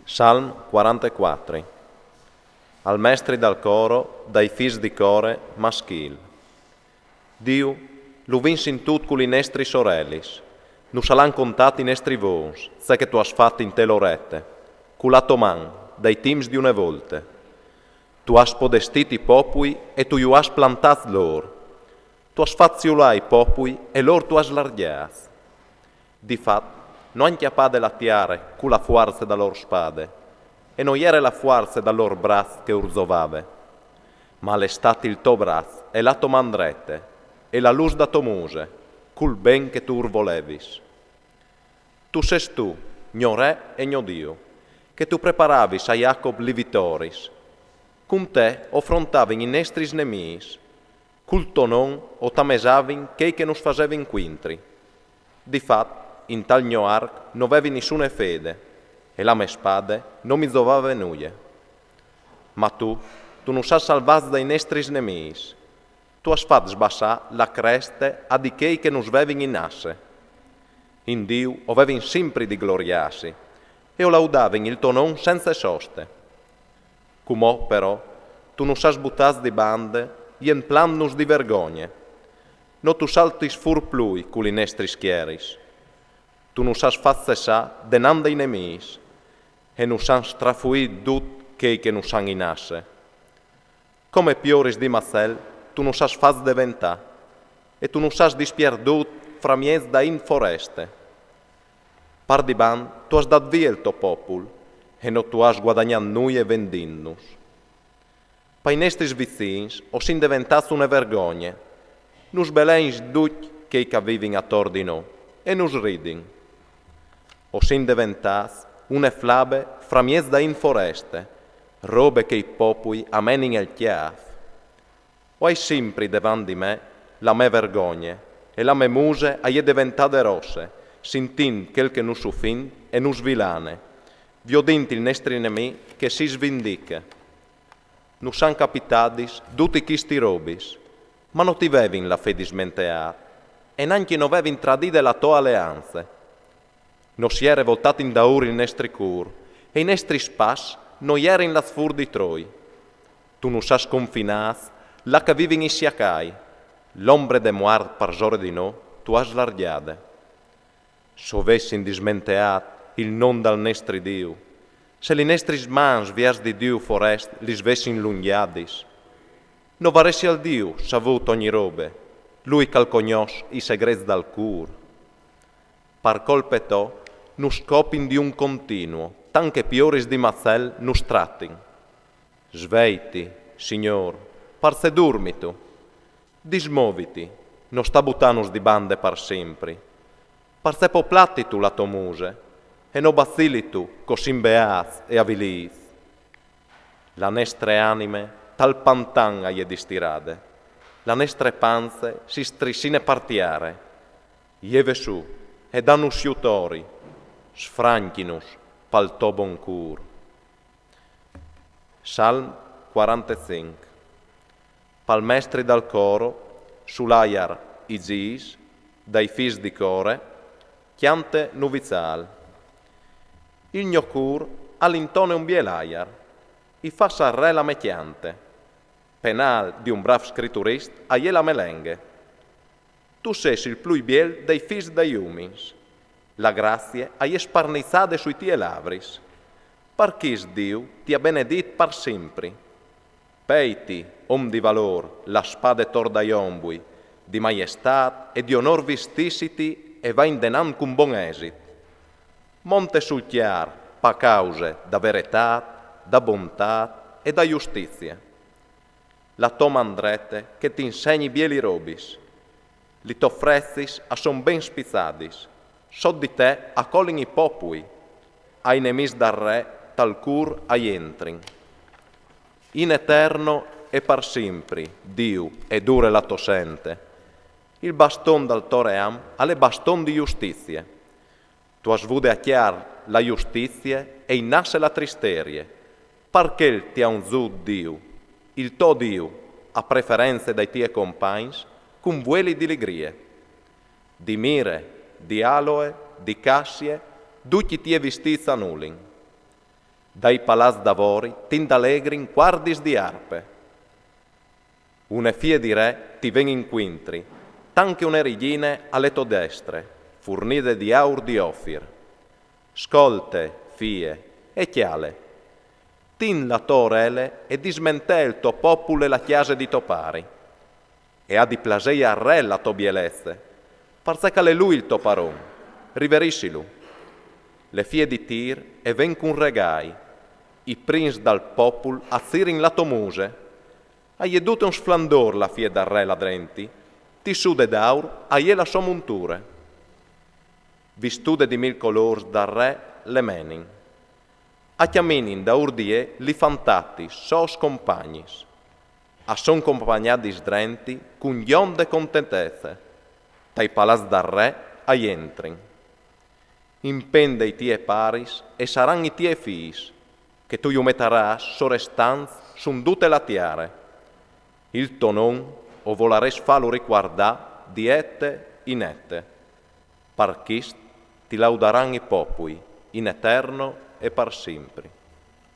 Salm 44. Al mestri dal coro, dai fis di core maschil. Dio, lu vins in tut culi nestri sorelis, nu salan contati nestri vons, se che tu has fatto in te lorette, culato man, dai tims di une volte. Tu has podestiti popui e tu iu has plantat lor. Tu has faziulai popui e lor tu has largias. Di fat, non chiappade la tiare, cu la forza da lor spade, e non iere la forza da lor braz che urzovave, ma l'estati il to braz e la to mandrete, e la luz da to muse, cul ben che tu urvolevis. Tu ses tu, gno re e gno Dio, che tu preparavis a Jacob li vitoris, cum te offrontavin in estris nemis, cul tonon o tamesavin chei che nus fasevin quintri. Di fat, in tal mio arc non avevi nessuna fede, e la mia spade non mi doveva nulla. Ma tu non has salvato dai nostri nemici. Tu has fatto sbassare la creste a di chei che non svevin in asse. In Dio ovevin sempre di gloriarsi, e o laudavin il tuo nome senza soste. Come però, tu non has buttato di bande, e in plan nus di vergogne. No tu saltis fur plui culi nostri schieris. Tu non has fatto cessare denanda i nemici, e non han strafuit dut chei che non han in asse. Come pioris di mazel, tu non has fatto diventare, e tu non has dispierdut fra mies da in foreste. Par di ban, tu has dat via il tuo popul, e non tu has guadagnat noi e vendindnus. Pai nostri vicins, o sin diventato una vergogna, nus beleins dut chei che vivin attor di no, e nus ridin. O sin diventas une flabe fra mies da in foreste, robe che i popui amenin il chiaf. O hai sempre davanti di me la me vergogna, e la me muse hai diventate rosse, sintin quel che nus suffin e nus vilane, viodinti il nostri nemi che si svindica. Nus han capitadis tutti chisti robis, ma non ti vevin la fede smenteat, e neanche non vevin tradide la tua alleanza. Non si era voltato in daur il nostri cur, e i nostri spas non erin la sfur di Troi. Tu non sa sconfinas, la che vivi in Siacai, l'ombre de muart par zore di no, tu has largiade. So vessin dismenteat il non dal nostri Dio, se li nostri mans vias di Dio forest li svessin lunghiadis. No varessi al Dio savut ogni robe, lui cal cognos i segrets dal cur. Par colpe to, nus scopin di un continuo, tan che pioris di mazel nus trattin. Sveiti, Signor, par se durmitu. Dismoviti, non sta butanus di bande par sempre. Par se poplatti tu la to muse, e no bazzili tu, cosim beaz e avilis. La nestre anime tal pantan aie distirade, la nestre panze si strissine partiare. Ieve su, e danus iutori, sfranchinus pal to bon cur. Salm 45. Pal mestri dal coro, sulaiar i zis, dai fis di core, chiante nuvizal. Il mio cur all'intone un bielaiar, i fa sarre la me chiante. Penal di un brav scritturist a la melenghe. Tu ses il plui biel dei fis dei umins. La grazie hai sparnizzate sui tie lavris. Parchis Dio ti ha benedit par sempre. Peiti, om di valor, la spade tordai ombui, di majestat e di onor vistisiti e va in denan cum bon esit. Monte sul chiar, pa cause da verità, da bontà e da giustizia. La to mandrete che ti insegni bieli robis, li t'offrezzis a son ben spizzadis, so di te a colin i popui, ai nemis dal re tal cur ai entrin. In eterno e par sempre, Dio, e dure la to sente, il baston dal toream alle baston di giustizia. Tu has vude a chiar la giustizia e inasse la tristerie, parché ti ha un zud Dio, il to Dio, a preferenze dai tie compagns, cum vueli di ligrie. Di mire, di aloe, di cassie, duci tie vistizza nulin. Dai palaz d'avori t'indalegrin guardis di arpe. Une fie di re ti ven inquintri, tanche une rigine alle to destre, furnide di aur di Ofir. Scolte, fie, e chiale. Tin la to rele e dismentè il to popule la chiase di to pari. E ha di plasei a re la to bielezze, parzecale lui il to paron, riverissilo. Le fie di Tir e ven cun regai, i prins dal popul azzirin la to muse, aie dute un sflandor la fie da re la drenti, tissude d'aur aie la so monture. Vistude di mil colors da re le menin. A chiaminin da urdie li fantati sos compagnis. A son compagnadis drenti cun gionde contentezze. Tai palaz da re ai entrin. Impende i tie paris e saran i tie fiis, che tu iumetaràs sorestanz sun dute la tiare. Il tonon o volares falo riguardà di ette in ette. Parchist ti laudaran i popui, in eterno e par sempre.